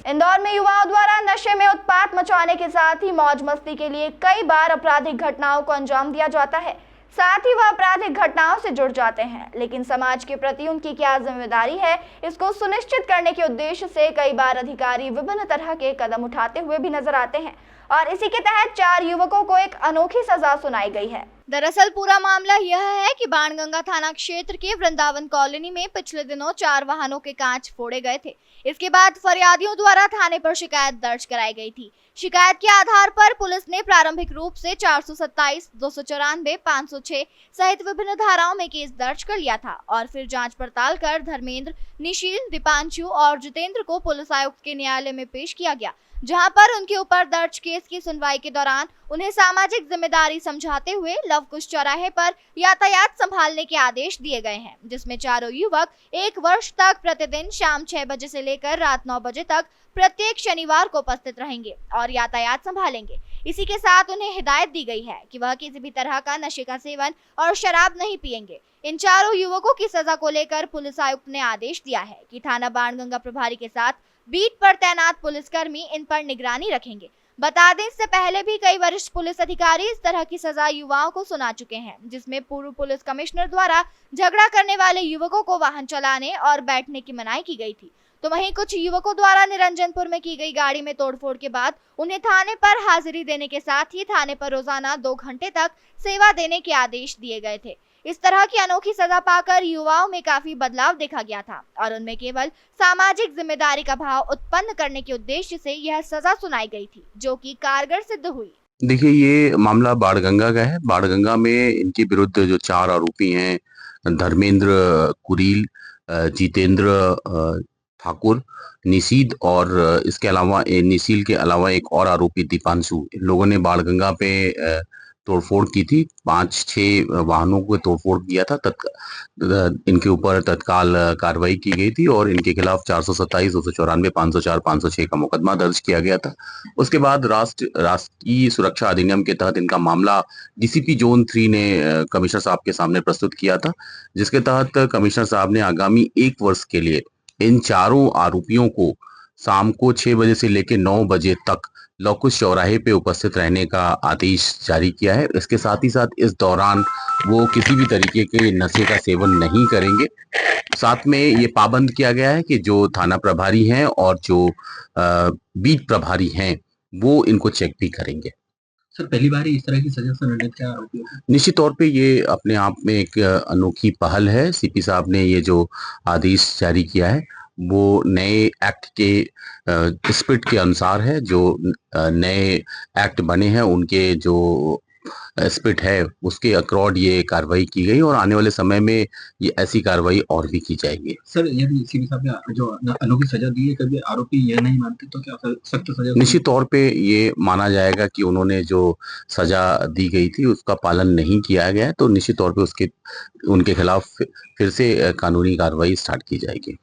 इंदौर में युवाओं द्वारा नशे में उत्पात मचाने के साथ ही मौज मस्ती के लिए कई बार आपराधिक घटनाओं को अंजाम दिया जाता है। साथ ही वह आपराधिक घटनाओं से जुड़ जाते हैं, लेकिन समाज के प्रति उनकी क्या जिम्मेदारी है, इसको सुनिश्चित करने के उद्देश्य से कई बार अधिकारी विभिन्न तरह के कदम उठाते हुए भी नजर आते हैं और इसी के तहत 4 युवकों को एक अनोखी सजा सुनाई गई है। दरअसल पूरा मामला यह है कि बाणगंगा थाना क्षेत्र के वृंदावन कॉलोनी में पिछले दिनों 4 वाहनों के कांच फोड़े गए थे। इसके बाद फरियादियों द्वारा थाने पर शिकायत दर्ज कराई गई थी। शिकायत के आधार पर पुलिस ने प्रारंभिक रूप से 427, 294, 506 सहित विभिन्न धाराओं में केस दर्ज कर लिया था और फिर जांच पड़ताल कर धर्मेंद्र, निशील, दीपांशु और जितेंद्र को पुलिस आयुक्त के न्यायालय में पेश किया गया, जहां पर उनके ऊपर दर्ज केस की सुनवाई के दौरान उन्हें सामाजिक जिम्मेदारी समझाते हुए लवकुश चौराहे पर यातायात संभालने के आदेश दिए गए हैं, जिसमें चारों युवक 1 वर्ष तक प्रतिदिन शाम 6 बजे से लेकर रात 9 बजे तक प्रत्येक शनिवार को उपस्थित रहेंगे और यातायात संभालेंगे। इसी के साथ उन्हें हिदायत दी गई है कि वह किसी भी तरह का नशे का सेवन और शराब नहीं पिएंगे। इन चारों युवकों की सजा को लेकर पुलिस आयुक्त ने आदेश दिया है कि थाना बाणगंगा प्रभारी के साथ बीट पर तैनात पुलिसकर्मी इन पर निगरानी रखेंगे। बता दें, इससे पहले भी कई वरिष्ठ पुलिस अधिकारी इस तरह की सजा युवाओं को सुना चुके हैं, जिसमें पूर्व पुलिस कमिश्नर द्वारा झगड़ा करने वाले युवकों को वाहन चलाने और बैठने की मनाही की गई थी। तो वहीं कुछ युवकों द्वारा निरंजनपुर में की गई गाड़ी में तोड़फोड़ के बाद उन्हें थाने पर हाजिरी देने के साथ ही थाने पर रोजाना 2 घंटे तक सेवा देने के आदेश दिए गए थे। इस तरह की अनोखी सजा पाकर युवाओं में काफी बदलाव देखा गया था और उनमें केवल सामाजिक जिम्मेदारी का भाव उत्पन्न करने के उद्देश्य से यह सजा सुनाई गई थी, जो कि कारगर सिद्ध हुई। देखिए, ये मामला बाणगंगा का है। बाणगंगा में इनके विरुद्ध जो 4 आरोपी हैं, धर्मेंद्र कुरील, जितेंद्र ठाकुर, निशीद और इसके अलावा निशील के अलावा एक और आरोपी दीपांशु, इन लोगों ने बाणगंगा पे तोड़फोड़ की थी। 5-6 वाहनों को तोड़फोड़ किया था। इनके ऊपर तत्काल कार्रवाई की गई थी और इनके खिलाफ 427, 294, 504, 506 का मुकदमा दर्ज किया गया था। उसके बाद राष्ट्रीय सुरक्षा अधिनियम के तहत इनका मामला डीसीपी जोन 3 ने कमिश्नर साहब के सामने प्रस्तुत किया था, जिसके तहत कमिश्नर साहब ने आगामी 1 वर्ष के लिए इन चारों आरोपियों को शाम को 6 बजे से लेकर 9 बजे तक लवकुश चौराहे पे उपस्थित रहने का आदेश जारी किया है। इसके साथ ही साथ इस दौरान वो किसी भी तरीके के नशे का सेवन नहीं करेंगे। साथ में ये पाबंद किया गया है कि जो थाना प्रभारी हैं और जो बीट प्रभारी हैं वो इनको चेक भी करेंगे। सर, पहली बार इस तरह की सजा सुनाने का आरोपियों को? निश्चित तौर पे ये अपने आप में एक अनोखी पहल है। सीपी साहब ने ये जो आदेश जारी किया है वो नए एक्ट के स्पिरिट के अनुसार है। जो नए एक्ट बने हैं उनके जो स्पिरिट है उसके अकॉर्ड ये कार्रवाई की गई और आने वाले समय में ये ऐसी कार्रवाई और भी की जाएगी। सर, यदि सीपी साहब ने जो अनोखी सजा दी है, कभी आरोपी यह नहीं मानते तो क्या सख्त सजा? निश्चित तौर पे ये माना जाएगा कि उन्होंने जो सजा दी गई थी उसका पालन नहीं किया गया है, तो निश्चित तौर पे उनके खिलाफ फिर से कानूनी कार्रवाई स्टार्ट की जाएगी।